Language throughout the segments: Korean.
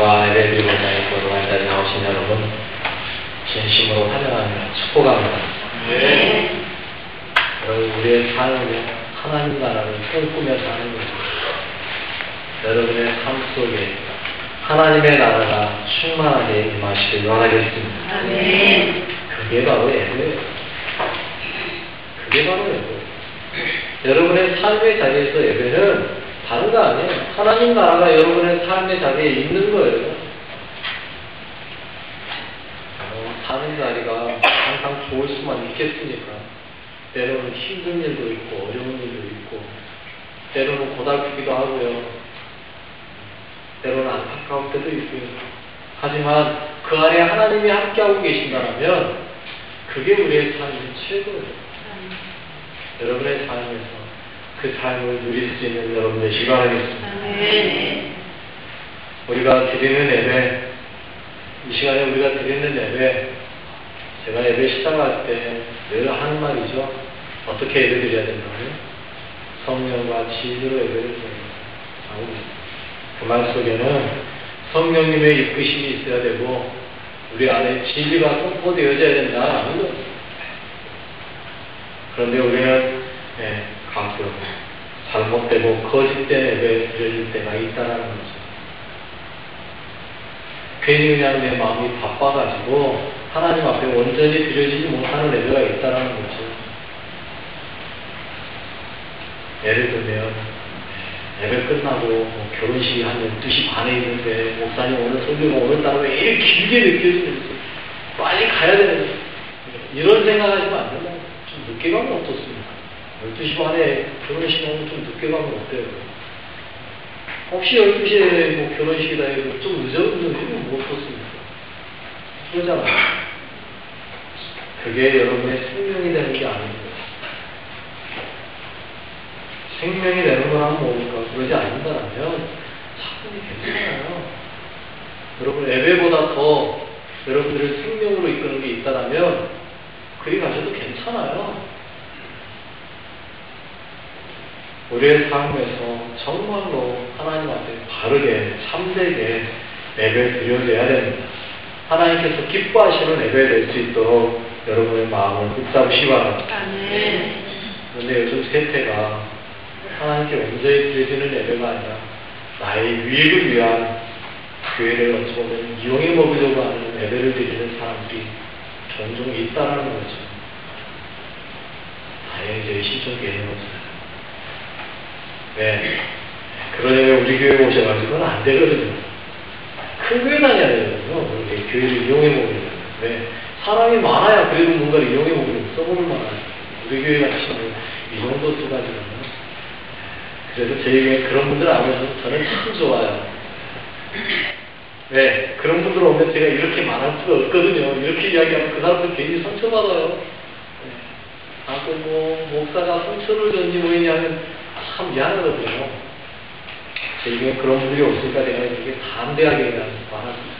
시간과 예배드리고 나의 거룩한 자리에 나오신 여러분 진심으로 환영합니다. 축복합니다. 네. 여러분 우리의 삶은 하나님 나라를 꿈꾸며 사는 것입니다. 여러분의 삶 속에 하나님의 나라가 충만하게 임하시길 원하겠습니다. 아멘. 그게 바로 예배예요. 그게 바로 예배예요. 여러분의 삶의 자리에서 예배는 다른 거 아니에요. 하나님 나라가 여러분의 삶의 자리에 있는 거예요. 사는 자리가 항상 좋을 수만 있겠습니까? 때로는 힘든 일도 있고 어려운 일도 있고 때로는 고달프기도 하고요. 때로는 안타까울 때도 있고요. 하지만 그 안에 하나님이 함께하고 계신다면 그게 우리의 삶의 최고예요. 여러분의 삶에서 그 삶을 누릴 수 있는 여러분 되시기 바라겠습니다. 우리가 드리는 예배, 이 시간에 우리가 드리는 예배, 제가 예배 시작할 때 늘 하는 말이죠. 어떻게 예배 드려야 된다고요? 성령과 진리로 예배를 드려야 된다. 그 말 속에는 성령님의 이끄심이 있어야 되고 우리 안에 진리가 선포되어져야 된다는 거죠. 그런데 우리는 가끔 잘못되고 거짓된 예배 드릴 때가 있다는 거죠. 괜히 그냥 내 마음이 바빠가지고 하나님 앞에 온전히 드려지지 못하는 예배가 있다는 거죠. 예를 들면 예배 끝나고 결혼식이 한 12시 반에 있는데 목사님 오늘 설교가 오늘따라 왜 이렇게 길게 느껴지는지 빨리 가야 되는지 이런 생각하시면 안 된다. 좀 늦게 가면 어떻습니까? 12시 반에 결혼식 오면 좀 늦게 가면 어때요? 혹시 12시에 뭐 결혼식이다 해도 좀 늦으면 뭐 어떻습니까? 그러잖아요. 그게 여러분의 생명이 되는 게 아닙니다. 생명이 되는 거란 뭡니까? 그러지 않는다면 차분히 괜찮아요. 여러분 예배보다 더 여러분들을 생명으로 이끄는 게 있다면 그리 가셔도 괜찮아요. 우리의 삶에서 정말로 하나님 앞에 바르게 참되게 예배 드려져야 됩니다. 하나님께서 기뻐하시는 예배 될 수 있도록 여러분의 마음을 붙잡으시기 바랍니다. 그런데 요즘 세태가 하나님께 온전히 드려지는 예배가 아니라 나의 유익을 위한 교회를 어찌 보면 이용해 먹으려고 하는 예배를 드리는 사람들이 종종 있다라는 거죠. 다행히 저희 신천교회는 없어요. 네. 그런 예배 우리 교회에 오셔가지고는 안 되거든요. 큰 교회 다녀야 되거든요. 그렇게 교회를 이용해 먹으려면. 네. 사람이 많아야 그래도 뭔가를 이용해 먹으려면 써보는 만하죠. 우리 교회 같이는 이 정도 수가지고는. 그래서 저희 교회 그런 분들 안 오셔서 저는 참 좋아요. 네. 그런 분들 오면 제가 이렇게 말할 수가 없거든요. 이렇게 이야기하면 그 사람들 괜히 상처받아요. 네. 자꾸 목사가 상처를 줬니 뭐니 하면 참 미안하거든요. 저희 교회 그런 분들이 없으니까 내가 이렇게 담대하게 말합니다.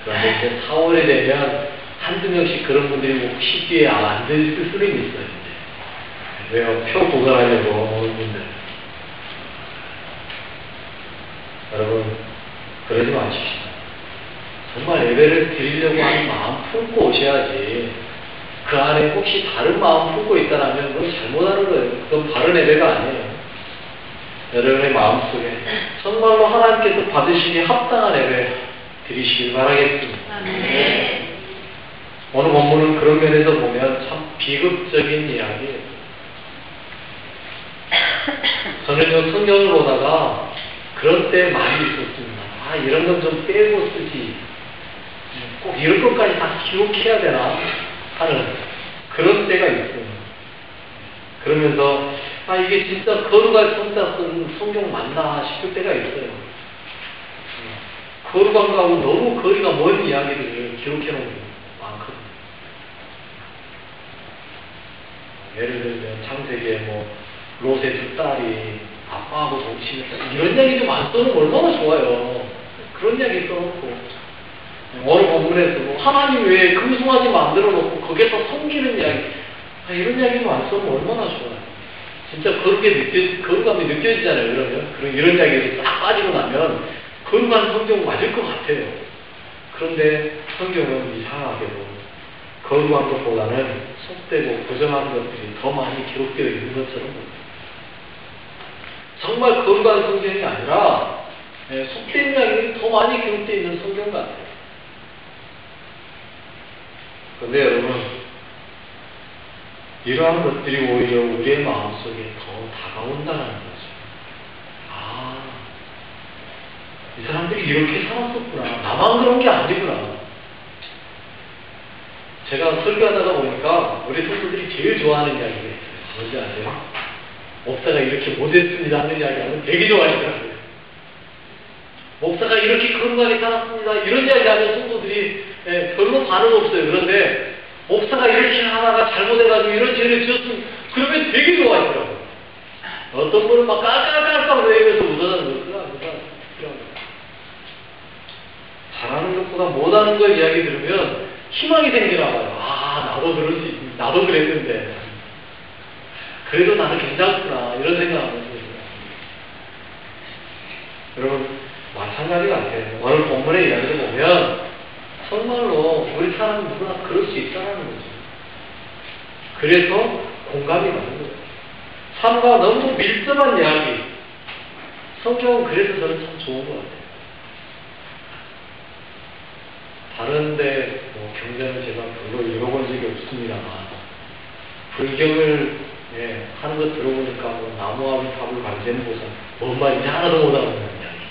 그런데 이제 4월이 되면 한두 명씩 그런 분들이 혹시 뒤에 안 들을 수는 있어요. 왜요? 표 보관하려고 분들. 여러분 그러지 마십시오. 정말 예배를 드리려고 하는 마음 품고 오셔야지. 그 안에 혹시 다른 마음 품고 있다면 그건 잘못하는 거예요. 그건 바른 예배가 아니에요. 여러분의 마음속에 정말로 하나님께서 받으시기에 합당한 예배 드리시길 바라겠습니다. 오늘 본문은 그런 면에서 보면 참 비극적인 이야기예요. 저는요 성경을 보다가 그런 때 많이 있었습니다. 이런 건 좀 빼고 쓰지. 꼭 이런 것까지 다 기록해야 되나 하는 그런 때가 있어요. 그러면서 이게 진짜 거룩한 혼자 쓴 성경 맞나 싶을 때가 있어요. 거룩한 거하고 너무 거리가 먼 이야기들을 기록해 놓은 게 많거든요. 예를 들면 창세기에 롯의 두 딸이 아빠하고 동침했다 이런 이야기 좀 안 써놓으면 얼마나 좋아요. 그런 이야기 써놓고 어느 본문에서 하나님 왜 금송아지 만들어 놓고 거기에서 섬기는 이야기 이런 이야기 좀 안 써놓으면 얼마나 좋아요. 진짜 거룩함이 느껴지잖아요. 그러면 이런 이야기들이 싹 빠지고 나면 거룩한 성경 맞을 것 같아요. 그런데 성경은 이상하게도 거룩한 것보다는 속되고 부정한 것들이 더 많이 기록되어 있는 것처럼 보여요. 정말 거룩한 성경이 아니라 속된 이야기들이 더 많이 기록되어 있는 성경 같아요. 그런데 여러분, 이러한 것들이 오히려 우리의 마음속에 더 다가온다는 거죠. 아, 이 사람들이 이렇게 살았었구나. 나만 그런 게 아니구나. 제가 설교하다가 보니까 우리 성도들이 제일 좋아하는 이야기가 있어요. 뭔지 아세요? 목사가 이렇게 못했습니다 하는 이야기하면 되게 좋아하더라고요. 목사가 이렇게 건강하게 살았습니다. 이런 이야기하면 성도들이 별로 반응 없어요. 그런데 목사가 이렇게 하나가 잘못해가지고 이런 죄를 지었으면 그러면 되게 좋아하더라고요. 어떤 분은 막 깔깔깔깔 외면서 웃어하는 거구나. 잘하는 것보다 못하는 걸 이야기 들으면 희망이 생기나 봐요. 아, 나도 그랬는데. 그래도 나는 괜찮구나. 이런 생각을 하면서. 여러분, 마찬가지 같아요. 오늘 본문의 이야기를 보면, 정말로 우리 사람 누구나 그럴 수 있다는 거죠. 그래서 공감이 가는 거예요. 삶과 너무 밀접한 이야기. 성경은 그래서 저는 참 좋은 것 같아요. 다른데 경전을 제가 별로 읽어본 적이 없습니다만 불경을 하는 거 들어보니까 나무아비 탑을 관제는 곳은 뭔 말인지 하나도 못 알아듣는 이야기.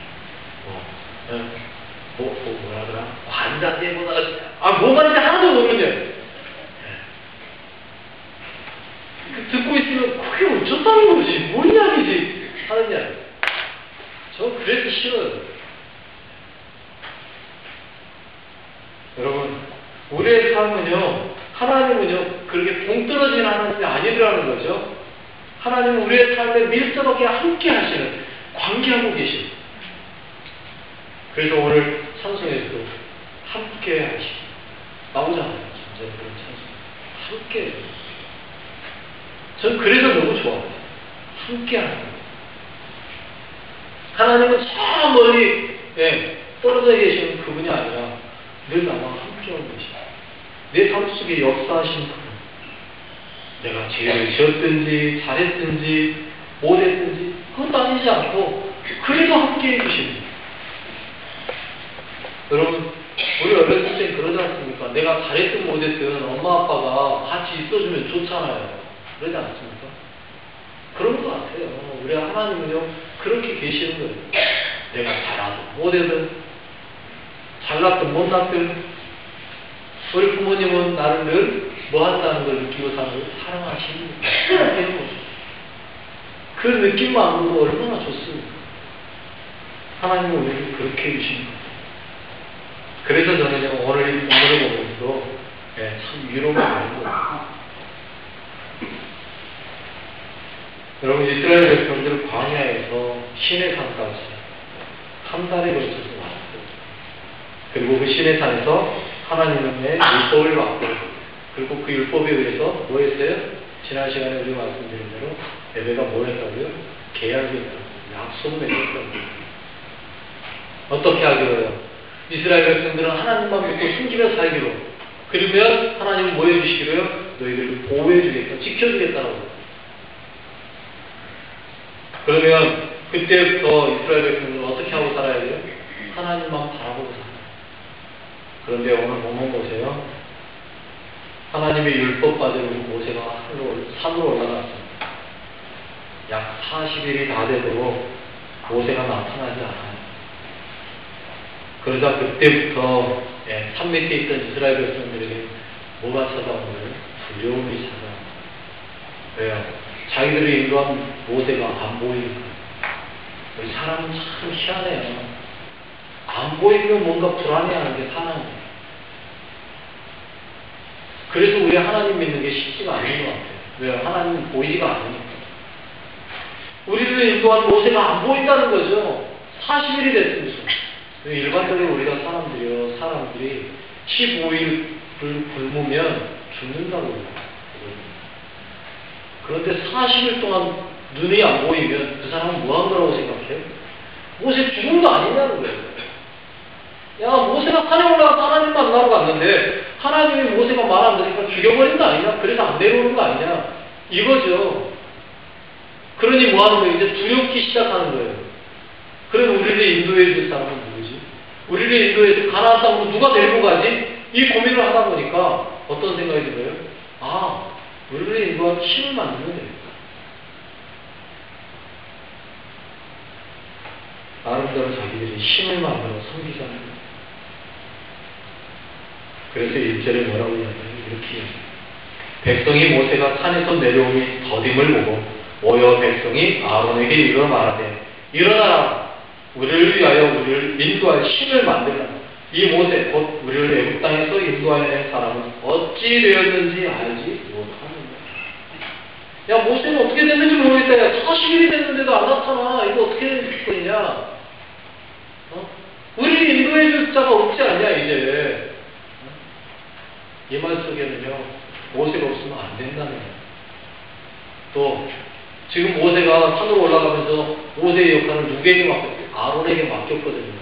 뭐라더라? 관자대보다 뭔 말인지 하나도 모르는데 듣고 있으면 그게 어쩌다는 거지? 뭔 이야기지? 하는 이야기. 저 그래서 싫어요. 여러분, 우리의 삶은요, 하나님은요, 그렇게 동떨어진 하나님이 아니더라는 거죠. 하나님은 우리의 삶에 밀접하게 함께 하시는, 관계하고 계십니다. 그래서 오늘 찬송에서도 함께 하시고, 나오잖아요. 진짜 그런 찬송. 함께 해요. 전 그래서 너무 좋아요. 함께 하는 거예요. 하나님은 저 멀리, 떨어져 계시는 그분이 아니라, 늘 나와 함께하고 계십니다. 내 삶 속에 역사하신 그분. 내가 죄를 지었든지 잘했든지 못했든지 그건 따지지 않고 그래도 함께해 주십니다. 여러분, 우리 어렸을 때 그러지 않습니까? 내가 잘했든 못했든 엄마 아빠가 같이 있어주면 좋잖아요. 그러지 않습니까? 그런 것 같아요. 우리 하나님은요 그렇게 계시는 거예요. 내가 잘하든 못하든 잘났든 못났든 우리 부모님은 나를 늘 뭐 한다는 걸 느끼고 사는 걸 사랑하시는 거죠. 그 느낌만으로도 얼마나 좋습니까? 하나님은 우리를 그렇게 해주시는 거예요. 그래서 저는 오늘 이 본문을 보면서도 참 위로가 되는 거예요. 여러분, 이스라엘 백성들 광야에서 시내산까지 한 달에 걸쳐서 왔어요. 그리고 그 시내산에서 하나님의 율법을 받고, 그리고 그 율법에 의해서 뭐 했어요? 지난 시간에 우리가 말씀드린 대로 예배가 뭐 했다고요? 계약이 했다고요. 약속을 맺었다고요. 어떻게 하기로요? 이스라엘 백성들은 하나님만 믿고 숨기며 살기로. 그러면 하나님은 뭐 해주시기로요? 너희들을 보호해주겠다, 지켜주겠다라고. 그러면 그때부터 이스라엘 백성들은 어떻게 하고 살아야 돼요? 하나님만 바라보고 살아요. 그런데 오늘 본문 보세요. 하나님의 율법받은 모세가 산으로 올라갔습니다. 약 40일이 다 되도록 모세가 나타나지 않아요. 그러자 그때부터 산 밑에 있던 이스라엘 백성들에게 뭐가 찾아오면 두려움이 찾아옵니다. 왜요? 자기들이 인도한 모세가 안 보이니까. 우리 사람은 참 희한해요. 안 보이면 뭔가 불안해하는 게 사람이에요. 그래서 우리 하나님 믿는 게 쉽지가 않은 것 같아요. 왜요? 하나님은 보이지가 않으니까. 우리를 인도한 모세가 안 보인다는 거죠. 40일이 됐습니다. 일반적으로 우리가 사람들이 15일을 굶으면 죽는다고 해요. 그런데 40일 동안 눈이 안 보이면 그 사람은 뭐 한 거라고 생각해요? 모세 죽은 거 아니냐는 거예요. 야, 모세가 산에 올라가서 하나님 만나러 갔는데 하나님이 모세가 말 안 들으니까 죽여버린 거 아니냐? 그래서 안 내려오는 거 아니냐? 이거죠. 그러니 뭐 하는 거예요? 이제 두렵기 시작하는 거예요. 그럼 우리를 인도해 줄 사람은 누구지? 우리를 인도해서 가나안 땅으로 누가 데리고 가지? 이 고민을 하다 보니까 어떤 생각이 들어요? 아, 우리를 인도한 힘을 만들면 되겠다. 나름대로 자기들이 힘을 만들어 섬기자는 거예요. 그래서 1절에 뭐라고 이야기하냐면 이렇게 이야기해요. 백성이 모세가 산에서 내려오니 더딤을 보고 모여 백성이 아론에게 이르러 말하되 일어나라 우리를 위하여 우리를 인도할 신을 만들라. 이 모세 곧 우리를 애굽 땅에서 인도하여 사람은 어찌 되었는지 알지 못하느냐. 야, 모세는 어떻게 됐는지 모르겠다. 야, 40일이 됐는데도 안 나타나. 이거 어떻게 될 거냐? 우리를 인도해 줄 자가 없지 않냐 이제. 이 말 속에는요, 모세가 없으면 안 된다는 거예요. 또 지금 모세가 산으로 올라가면서 모세의 역할을 누구에게 맡겼어요? 아론에게 맡겼거든요.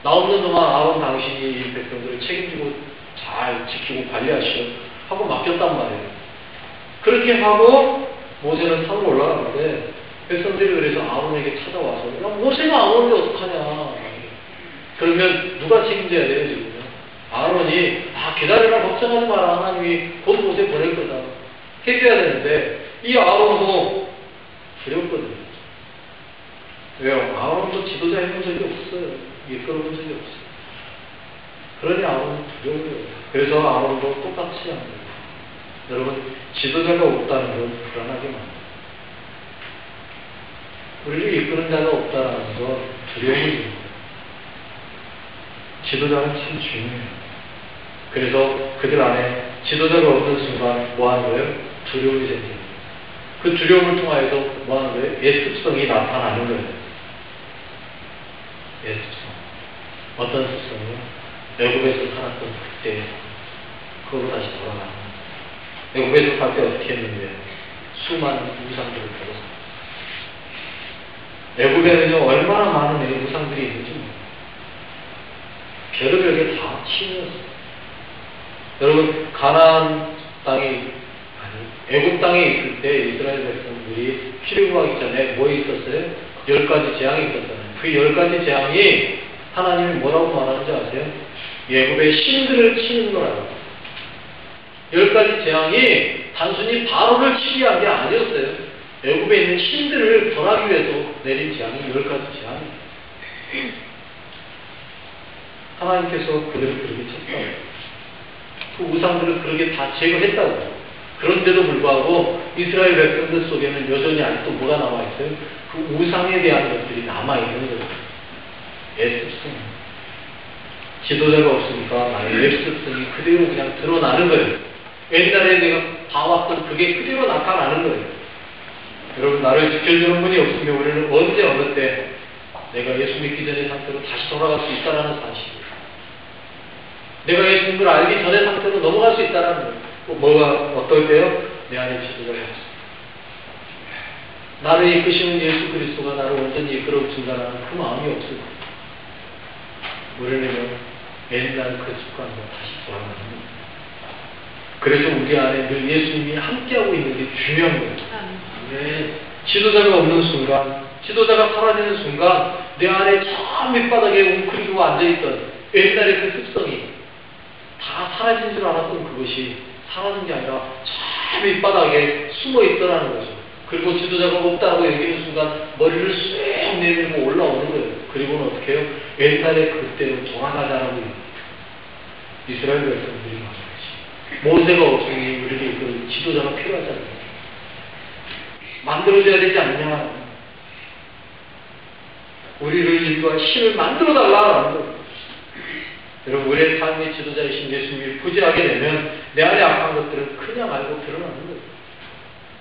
나 없는 동안 아론 당신이 이 백성들을 책임지고 잘 지키고 관리하시오 하고 맡겼단 말이에요. 그렇게 하고 모세는 산으로 올라가는데 백성들이 그래서 아론에게 찾아와서 야, 모세가 안 오는데 어떡하냐. 그러면 누가 책임져야 돼요 지금요? 아론이 기다려라 걱정하지 마라 하나님이 곧 모세 보낼 거다 해줘야 되는데 이 아론도 두렵거든요. 왜요? 아론도 지도자 해본 적이 없어요. 이끌어본 적이 없어요. 그러니 아론은 두려워요. 그래서 아론도 똑같이 합니다. 여러분, 지도자가 없다는 건 불안하게 만듭니다. 우리를 이끄는 자가 없다는 건 두려움을 줍니다. 지도자는 참 중요해요. 그래서 그들 안에 지도자가 없는 순간 뭐 하는 거예요? 두려움이 생깁니다. 그 두려움을 통하여서 뭐 하는 거예요? 예습성이 나타나는 거예요. 예습성. 어떤 습성이요? 애굽에서 살았던 그때 그걸로 다시 돌아가는 거예요. 애굽에서 살 때 어떻게 했는데 수많은 우상들을 들어서 애굽에는요 얼마나 많은 우상들이 있는지 몰라요. 별의별 게 다 신이었어요. 여러분, 가나안 땅에 애굽 땅에 있을 때 이스라엘 백성들이 출애굽하기 전에 뭐 있었어요? 10가지 재앙이 있었잖아요. 그 10가지 재앙이 하나님이 뭐라고 말하는지 아세요? 애굽의 신들을 치는 거라고. 10가지 재앙이 단순히 바로를 치기 위한 게 아니었어요. 애굽에 있는 신들을 벌하기 위해서 내린 재앙이 10가지 재앙이에요. 하나님께서 그들을 그렇게 쳤다고. 그 우상들을 그렇게 다 제거했다고. 그런데도 불구하고 이스라엘 백성들 속에는 여전히 아직도 뭐가 남아있어요? 그 우상에 대한 것들이 남아있는 거예요. 예습성. 지도자가 없으니까 나의 예습성이 그대로 그냥 드러나는 거예요. 옛날에 내가 봐왔던 그게 그대로 나타나는 거예요. 여러분, 나를 지켜주는 분이 없으면 우리는 언제 어느 때 내가 예수 믿기 전의 상태로 다시 돌아갈 수 있다는 사실이에요. 내가 예수님을 알기 전의 상태로 넘어갈 수 있다는 거예요. 뭐가 어떨 때요? 내 안에 지도자가 없어. 나를 이끄시는 예수 그리스도가 나를 온전히 이끌어 준다는 그 마음이 없어요. 우리는 옛날 그 습관으로 다시 돌아가는 거예요. 그래서 우리 안에 늘 예수님이 함께하고 있는 게 중요한 거예요. 네. 지도자가 없는 순간, 지도자가 사라지는 순간 내 안에 저 밑바닥에 웅크리고 앉아있던 옛날의 그 습성이 다 사라진 줄 알았던 그것이 사라진 게 아니라 저 밑바닥에 숨어 있더라는 거죠. 그리고 지도자가 없다고 얘기하는 순간 머리를 쑥 내밀고 올라오는 거예요. 그리고는 어떻게 해요? 옛날에 그때로 돌아가자라고 이스라엘 백성들이 말하는 거지. 모세가 없으니 우리에게 그 지도자가 필요하잖아요. 만들어줘야 되지 않냐. 우리를 인도할 신을 만들어달라는 거예요. 여러분, 우리의 삶의 지도자이신 예수님을 부재하게 되면 내 안에 악한 것들은 그냥 알고 드러나는 거예요.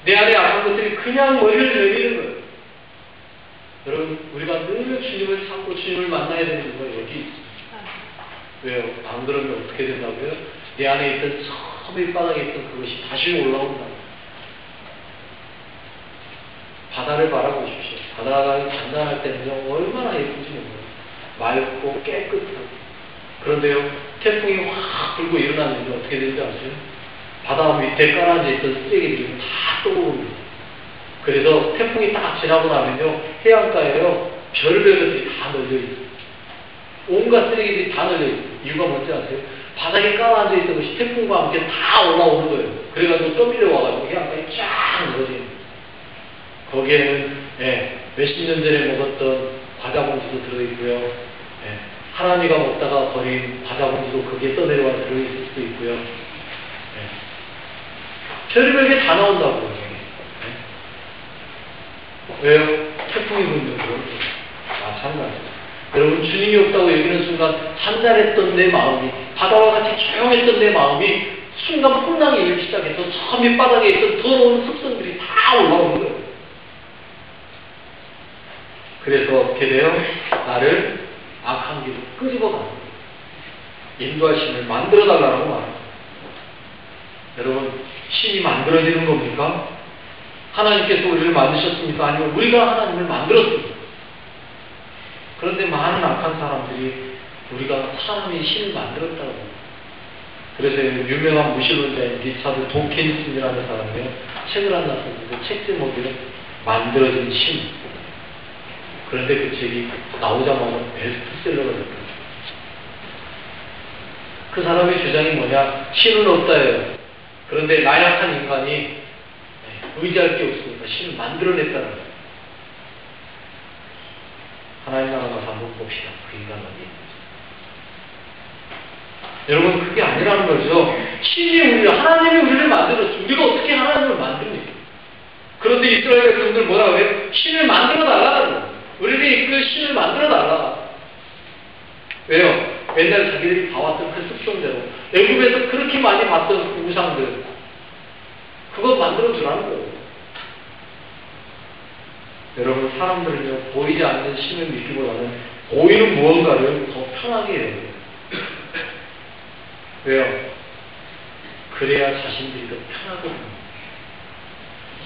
내 안에 악한 것들이 그냥 머리를 내미는 거예요. 여러분, 우리가 늘 주님을 찾고 주님을 만나야 되는 이유가 여기 있습니다. 왜요? 안 그러면 어떻게 된다고요? 내 안에 있던 저 밑바닥에 있던 그것이 다시 올라온다. 바다를 바라보십시오. 바다가 잔잔할 때는요, 얼마나 예쁜지 몰라요. 맑고 깨끗하고 그런데요, 태풍이 확 불고 일어나는데 어떻게 되는지 아세요? 바다 밑에 깔아앉아 있던 쓰레기들이 다 떠오릅니다. 그래서 태풍이 딱 지나고 나면요, 해안가에요, 별별 것들이 다 널려있어요. 온갖 쓰레기들이 다 널려있어요. 이유가 뭔지 아세요? 바닥에 깔아앉아 있던 것이 태풍과 함께 다 올라오는 거예요. 그래가지고 떠밀려 와가지고 해안가에 쫙 늘어져요. 거기에는 몇십 년 전에 먹었던 과자 봉지도 들어있고요. 하나님가 먹다가 버린 과자 봉지도 거기에 떠내려와 들어있을 수도 있고요. 별별 게 다 나온다고요. 왜요? 태풍이 불면 그런 거예요. 마찬가지예요. 여러분, 주님이 없다고 여기는 순간 한잔했던 내 마음이, 바다와 같이 조용했던 내 마음이 순간 풍랑이 일기 시작해서 저 밑바닥에 있던 더러운 습성들이 다 올라오는 거예요. 그래서 어떻게 돼요? 나를 악한 길로 끄집어가는 거예요. 인도하심을 만들어달라고 말합니다. 여러분, 신이 만들어지는 겁니까? 하나님께서 우리를 만드셨습니까? 아니면 우리가 하나님을 만들었습니까? 그런데 많은 악한 사람들이 우리가 사람이 신을 만들었다고 합니다. 그래서 유명한 무신론자인 리차드 도킨슨이라는 사람이 책을 하나 썼는데 책 제목이 만들어진 신. 그런데 그 책이 나오자마자 베스트셀러가 됐거든요. 그 사람의 주장이 뭐냐? 신은 없다예요. 그런데 나약한 인간이 의지할 게 없으니까 신을 만들어냈다는 거예요. 하나님 나라 가서 한번 봅시다. 그 인간 어디 있는지. 여러분, 그게 아니라는 거죠. 신이 하나님이 우리를 만들었죠. 우리가 어떻게 하나님을 만듭니까? 그런데 이스라엘 백성들 뭐라고 해요? 신을 만들어 달라는 거예요. 우리를 이끌 신을 만들어 달라. 왜요? 맨날 자기들이 봐왔던 그 습성대로 애굽에서 그렇게 많이 봤던 그 우상들, 그거 만들어 주라는 거예요. 여러분, 사람들은요, 보이지 않는 신을 믿기보다는 보이는 무언가를 더 편하게 해요. 왜요? 그래야 자신들이 더 편하거든요.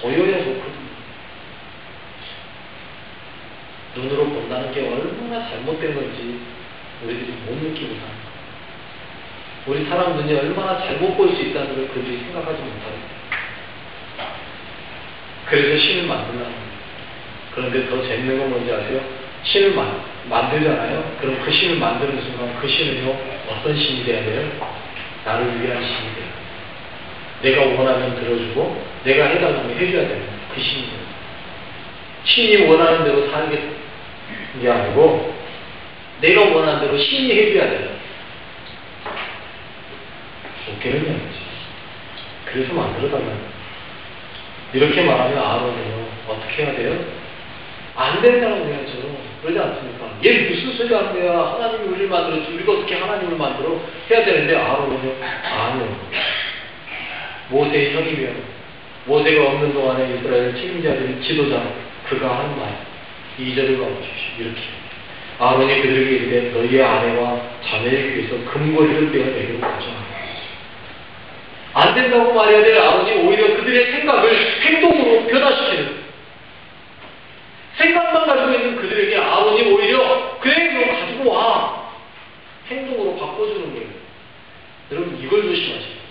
보여야 좋거든요. 눈으로 본다는 게 얼마나 잘못된 건지 우리들이 못 느끼고 사는 거예요. 우리 사람 눈이 얼마나 잘못 볼 수 있다는 걸 그들이 생각하지 못합니다. 그래서 신을 만들라는 거예요. 그런데 더 재밌는 건 뭔지 아세요? 신을 만들잖아요. 그럼 그 신을 만드는 순간 그 신은요, 어떤 신이 돼야 돼요? 나를 위한 신이 돼요. 내가 원하면 들어주고 내가 해달라면 해줘야 되는 그 신이 돼요. 신이 원하는 대로 살겠다는 게 아니고 내가 원하는 대로 신이 해줘야 돼요. 웃기는 얘기지. 그래서 만들어달라는 거예요. 이렇게 말하면 아론은요, 어떻게 해야 돼요? 안 된다고 해야죠. 그러지 않습니까? 얘 무슨 소리 하는 거야? 하나님이 우리를 만들었지. 우리가 어떻게 하나님을 만들어? 해야 되는데 아론은요, 아니요. 모세의 형이며 모세가 없는 동안에 이스라엘 책임자들 지도자 그가 한 말 2절을 봐주십시오. 이렇게 아론이 그들에게 이르되 너희의 아내와 자매를 위해서 금고리를 떼어 내기로 가져라. 안 된다고 말해야 될 아론이 오히려 그들의 생각을 행동으로 변화시키는, 생각만 가지고 있는 그들에게 아론이 오히려 그래 그럼 가지고 와 행동으로 바꿔주는 거예요. 여러분, 이걸 조심하세요.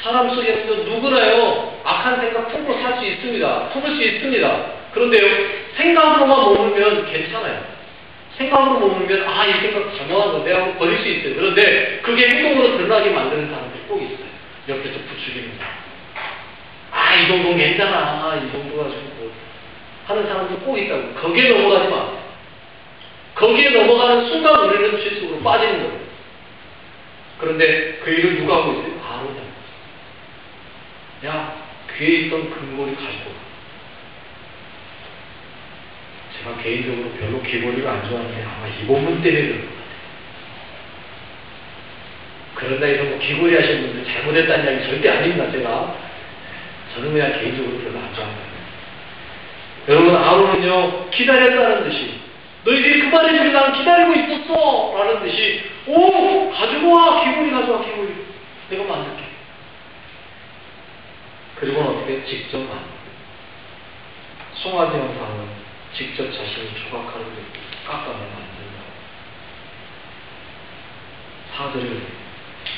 사람 속에서 누구나요 악한 생각 품고 살 수 있습니다. 품을 수 있습니다. 그런데요, 생각으로만 머물면 괜찮아요. 생각으로 머물면 이 생각 잘못한 건데 하고 버릴 수 있어요. 그런데 그게 행동으로 드러나게 만드는 사람들이 꼭 있어요. 옆에서 부추기는 사람. 이 정도는 괜찮아. 이 정도 가지고 뭐 하는 사람도 꼭 있다고. 거기에 넘어가지 마. 거기에 넘어가는 순간 우리는 죄 속으로 빠지는 거예요. 그런데 그 일을 누가 하고 있어요? 아론이. 야, 귀에 있던 금고리 가지고 가. 제가 개인적으로 별로 귀고리를 안 좋아하는데 아마 이 본문 때문에 그런 것 같아요. 그런다 해서 뭐 귀고리 하시는 분들 잘못했다는 이야기 절대 아닙니다. 저는 그냥 개인적으로 별로 안 좋아합니다. 여러분, 아론은요, 기다렸다는 듯이 너희들이 그 말을 해주길 나는 기다리고 있었어 라는 듯이 가지고 와. 귀고리 가져와. 귀고리 내가 만들게. 그리고는 어떻게 직접 만들어요. 송아지 형상은 직접 자신이 조각하는 데 깎아내 만든다. 사드려야 돼요.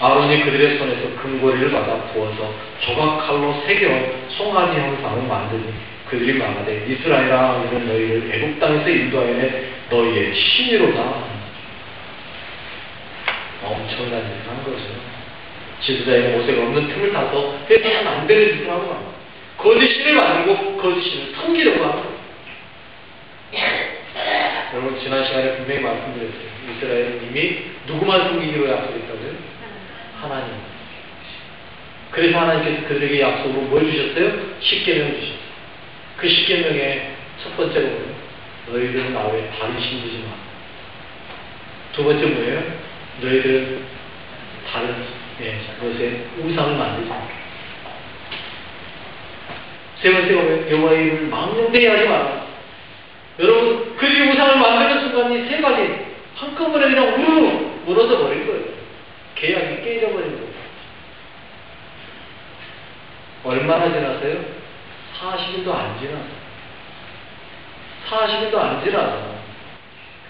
아론이 그들의 손에서 금고리를 받아 부어서 조각칼로 새겨 송아지 형상을 만드니 그들이 말하되 이스라엘아 이는 너희를 애굽 땅에서 인도하여 너희의 신이로다. 엄청난 일을 한 거죠. 지도자의 모세가 없는 틈을 타서 해서는 안 되는 짓을 하는 거야. 거짓 신을 만들고 거짓 신을 섬기려고 하는 거야. 여러분 지난 시간에 분명히 말씀드렸어요. 이스라엘은 이미 누구만 섬기기로 약속했다고요? 하나님. 그래서 하나님께서 그들에게 약속으로 뭘 주셨어요? 십계명을 주셨어요. 그 십계명의 첫 번째로 뭐예요? 너희들은 나 외에 다른 신 두지 마. 두 번째 뭐예요? 너희들은 다른 것에 우상을 만들지 마. 세 번째가 뭐예요? 여호와의 이름을 망령되이 하지 마라. 여러분 그들이 우상을 만드는 순간 이 세 가지 한꺼번에 그냥 우르르 무너져 버린 거예요. 계약이 깨져버린 거예요. 얼마나 지났어요? 40일도 안 지났어요. 40일도 안 지나서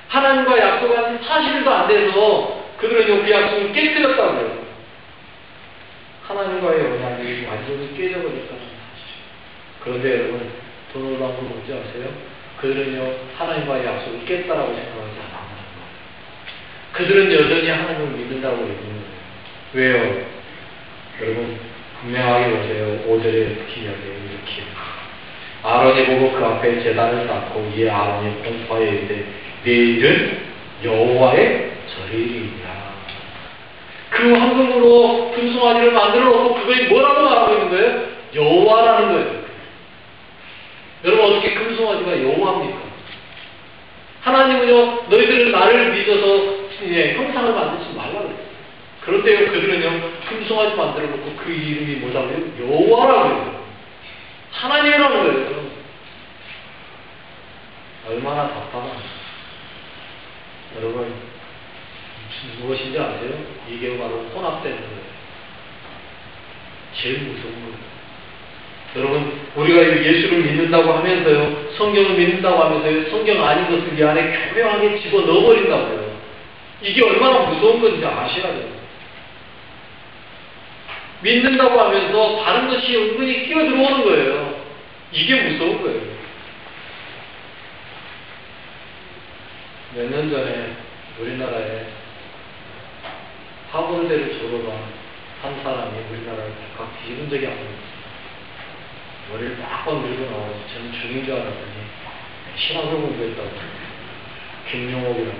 하나님과 약속한 40일도 안 돼서 그들은 그 약속을 깨뜨렸다고요. 하나님과의 언약이 완전히 깨져버렸다는 사실이죠. 그런데 여러분 더 놀라운 건 뭔지 아세요? 그들은요 하나님과의 약속을 깼다라고 생각하지 않았다는 거예요. 그들은 여전히 하나님을 믿는다고 얘기하는 거예요. 왜요? 여러분 분명하게 보세요. 5절에 이렇게 이야기해요. 이렇게 아론이 보고 그 앞에 제단을 쌓고 이에 아론이 공포하여 이르되 내일은 여호와의 절일이니라. 그 황금으로 금송아지를 만들어 놓고 그게 뭐라고 말하고 있는 거예요? 여호와라는 거예요. 여러분 어떻게 금송아지가 여호와입니까? 하나님은요 너희들은 나를 믿어서 형상을 만들지 말라고 했어요. 그런데요 그들은요 금송아지 만들어 놓고 그 이름이 뭐라고요? 여호와라고요. 하나님이라는 거예요. 얼마나 답답한지. 여러분 무엇인지 아세요? 이게 바로 혼합되는 거예요. 제일 무서운 거예요. 여러분 우리가 예수를 믿는다고 하면서요 성경을 믿는다고 하면서요 성경 아닌 것을 이 안에 교묘하게 집어넣어버린다고요. 이게 얼마나 무서운 건지 아셔야 돼요. 믿는다고 하면서 다른 것이 은근히 끼어들어오는 거예요. 이게 무서운 거예요. 몇 년 전에 우리나라에 하버드대를 졸업한 한 사람이 우리나라를 각 뒤집은 적이 한 번 있어요. 머리를 빡빡 밀고 나와서 저는 중인 줄 알았더니 신학을 공부했다고. 김용옥이라고.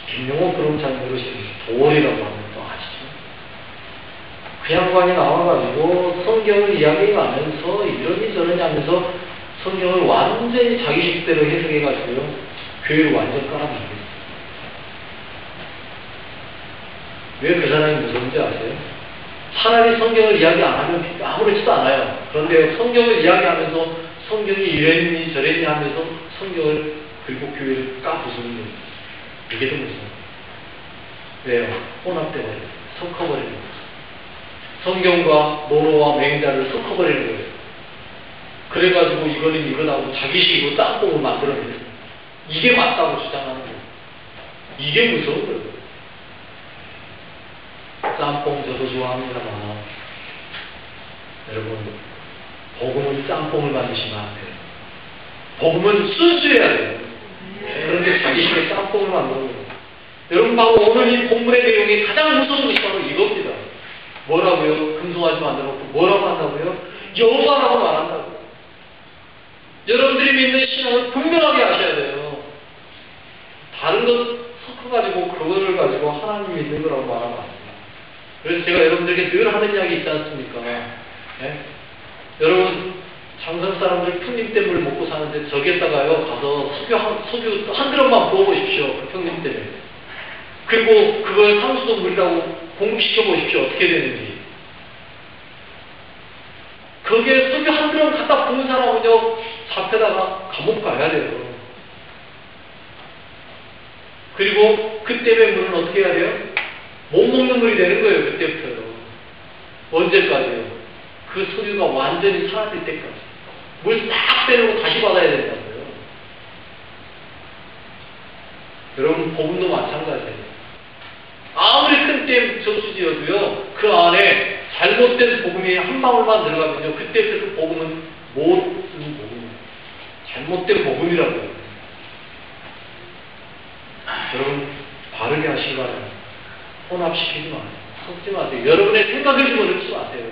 김용옥 그럼 잘 모르시는데 도월이라고 하면 또 아시죠? 그 양반이 나와가지고 성경을 이야기하면서 이러니 저러니 하면서 성경을 완전히 자기 식대로 해석해가지고요 교회를 완전 깔아버렸어요. 왜 그 사람이 무서운지 아세요? 차라리 성경을 이야기 안 하면 아무렇지도 않아요. 그런데 성경을 이야기하면서 성경이 이랬니 저랬니 하면서 성경을 그리고 교회를 까부수는 거예요. 이게 더 무서워요. 왜요? 혼합돼버려요. 섞어버리는 거예요. 성경과 노노와 맹자를 섞어버리는 거예요. 그래가지고 이거는 이거다고 자기식으로 짬뽕을 만들어내요. 이게 맞다고 주장하는 거예요. 이게 무서운 거예요. 짬뽕 저도 좋아합니다만 여러분 복음은 짬뽕을 만드시면 안 돼요. 복음은 순수해야 돼요. 그런데 자기식의 짬뽕을 만드는 거예요. 여러분 바로 오늘 이 본문의 내용이 가장 무서운 것이 바로 이겁니다. 뭐라고요? 금송아지 만들어놓고 뭐라고 한다고요? 여호와라고 말한다고요. 여러분들이 믿는 신앙을 분명하게 하셔야 돼요. 다른 것 섞어가지고 그거를 가지고 하나님 믿는 거라고 말하면 안 돼요. 그래서 제가 여러분들에게 늘 하는 이야기 있지 않습니까? 네? 여러분 장성 사람들 풍림댐을 먹고 사는데 저기에다가요 가서 석유 한 그릇만 부어보십시오. 그 풍림댐에. 그리고 그걸 상수도 물이라고 공급시켜 보십시오. 어떻게 되는지. 거기에 석유 한 그릇 갖다 부은 사람은요 잡혀다가 감옥 가야 돼요. 그리고 그때의 물은 어떻게 해야 돼요? 못 먹는 물이 되는 거예요. 그때부터요. 언제까지요? 그 석유가 완전히 사라질 때까지. 물 싹 빼내고 다시 받아야 된다고요. 여러분 복음도 마찬가지예요. 하나님이 한 방울만 들어가면요, 그때부터 그 복음은 못 쓰는 복음이에요. 잘못된 복음이라고 해요. 여러분, 바르게 하시기 바랍니다. 혼합시키지 마세요. 섞지 마세요. 여러분의 생각을 집어넣지 마세요.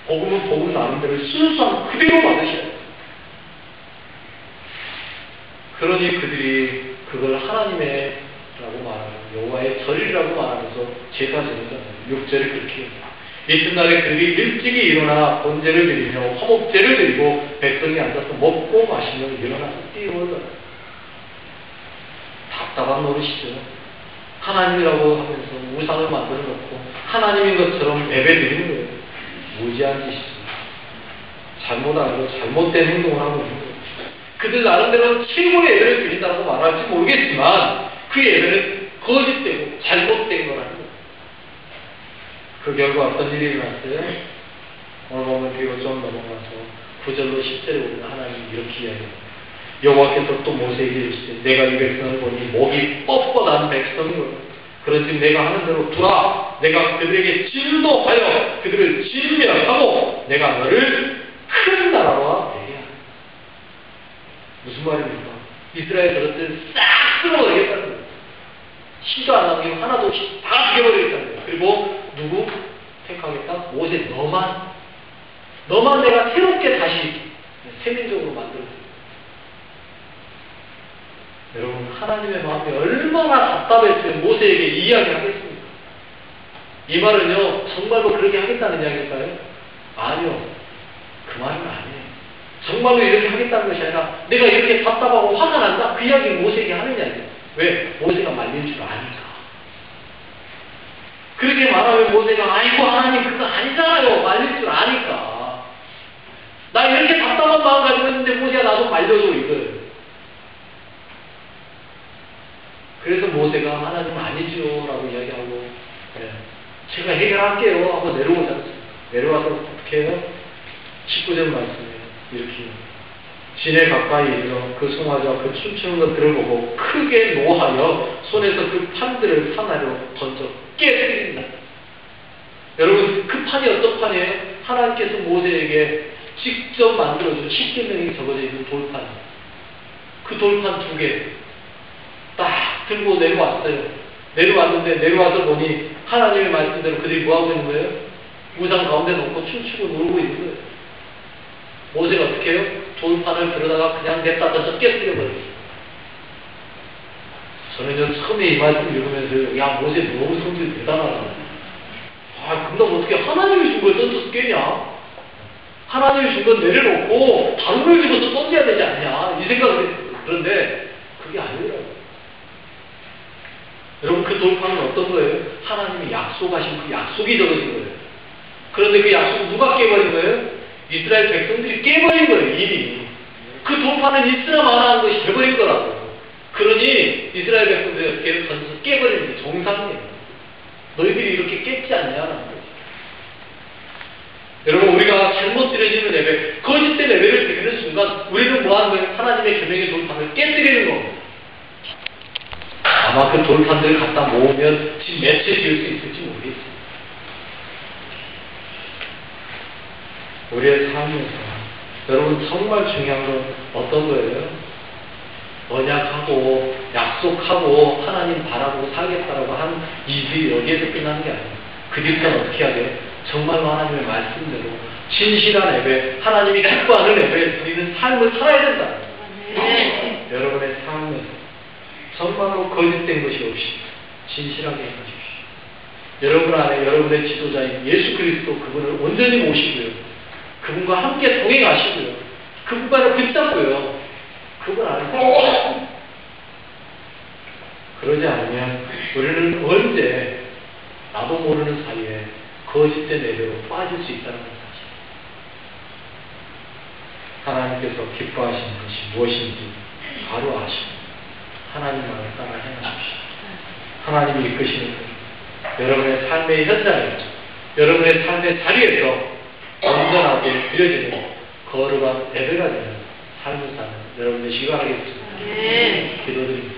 복음은 복음 나름대로 순수한 그대로 받으셔야 돼요. 그러니 그들이 그걸 하나님의 라고 말하는 여호와의 절이라고 말하면서 제사 지냈잖아요. 6절에 그렇게 해요. 이튿날에 그들이 일찍이 일어나 번제를 드리며 화목제를 드리고 백성이 앉아서 먹고 마시며 일어나서 뛰어올라요. 답답한 노릇이죠. 하나님이라고 하면서 우상을 만들어 놓고 하나님인 것처럼 예배 드리는 거예요. 무지한 짓이죠. 잘못 알고 잘못된 행동을 하고 있는 거예요. 그들 나름대로 최고의 예배를 드린다고 말할지 모르겠지만 그 예배는 거짓되고 잘못된 거라는 거예요. 그 결과 어떤 일이 일어났어요? 오늘 보면 뒤로 좀 넘어가서 9절로 10절에 보면 하나님이 이렇게 이야기해요. 여호와께서 또 모세에게 이르시되 내가 이 백성을 보니 목이 뻣뻣한 백성이로다. 그런즉 내가 하는 대로 두라. 내가 그들에게 진노하여 그들을 진멸하고 내가 너를 큰 나라와 되게 하리라. 무슨 말입니까? 이스라엘 저것들을 싹 쓸어버리겠다는 거예요. 시도 안 남기고 하나도 없이 다 죽여버리겠다는 거예요. 그리고 누구 택하겠다? 모세 너만 내가 새롭게 다시 세민족으로 만들어요. 여러분, 하나님의 마음이 얼마나 답답했으면 모세에게 이야기하겠습니까? 이 말은요, 정말로 그렇게 하겠다는 이야기일까요? 아니요. 그 말은 아니에요. 정말로 이렇게 하겠다는 것이 아니라 내가 이렇게 답답하고 화가 난다? 그 이야기를 모세에게 하는 이야기예요. 왜? 모세가 말릴 줄 아니까. 그렇게 말하면 모세가 아이고 하나님 그거 아니잖아요. 말릴 줄 아니까. 나 이렇게 답답한 마음 가지고 있는데 모세가 나 좀 말려줘 이거예요. 그래서 모세가 하나님 아니지요 라고 이야기하고 제가 해결할게요 하고 내려오지 않습니까? 내려와서 어떻게 해요? 19절 말씀이에요. 이렇게 진에 가까이 이르러 그 송아지와 그 춤추는 것들을 보고 크게 노하여 손에서 그 판들을 산하로 던져 깨뜨립니다. 여러분, 그 판이 어떤 판이에요? 하나님께서 모세에게 직접 만들어준 10계명이 적어져 있는 돌판이에요. 그 돌판 2개 딱 들고 내려왔어요. 내려왔는데 내려와서 보니 하나님의 말씀대로 그들이 뭐하고 있는 거예요? 우상 가운데 놓고 춤추고 놀고 있는 거예요. 모세가 어떻게 해요? 돌판을 들여다가 그냥 냅다 던져 깨뜨려버렸어요. 저는 처음에 이 말씀 읽으면서 야 모세 너무 성질 대단하다. 근데 어떻게 하나님이 준 걸 던져서 깨냐? 하나님이 준 건 내려놓고 다른 걸 집어서 던져야 되지 않냐? 이 생각을 했어요. 그런데 그게 아니더라고요. 여러분, 그 돌판은 어떤 거예요? 하나님이 약속하신 그 약속이 적어진 거예요. 그런데 그 약속을 누가 깨버린 거예요? 이스라엘 백성들이 깨버린 거예요, 이미. 그 돌판은 있으나 마나한 것이 돼버린 거라고. 그러니 이스라엘 백성들이 어떻게 던져서 깨버리는 게 정상이에요. 너희들이 이렇게 깼지 않냐라는 거죠. 여러분, 우리가 잘못 드려지는 예배, 거짓된 예배를 드리는 순간 우리는 뭐하는 거예요? 하나님의 계명의 돌판을 깨뜨리는 겁니다. 아마 그 돌판들을 갖다 모으면 지금 몇 채 지을 수 있을지 모르겠습니다. 우리의 삶에서 여러분 정말 중요한 건 어떤 거예요? 언약하고 약속하고 하나님 바라고 살겠다라고 한 이들이 여기에서 끝나는 게 아니에요. 그 뒤부터는 어떻게 해야 돼요? 정말로 하나님의 말씀대로 진실한 예배, 하나님이 기뻐하는 예배에 드리는 삶을 살아야 된다. 여러분의 삶에서 정말로 거짓된 것이 없이 진실하게 해주십시오. 여러분 안에 여러분의 지도자인 예수 그리스도 그분을 온전히 모시고요. 그분과 함께 동행하시고요. 그분과를 붙잡고요. 그분 안에 그러지 않으면 우리는 언제 나도 모르는 사이에 거짓된 예배로 빠질 수 있다는 사실. 하나님께서 기뻐하시는 것이 무엇인지 바로 아시고 하나님 말을 따라 행하십시오. 하나님이 이끄시는 것, 여러분의 삶의 현장에서, 여러분의 삶의 자리에서 온전하게 드려지는 거룩한 예배가 되는 삶을 사는 여러분의 시간 하겠습니다. 기도드립니다.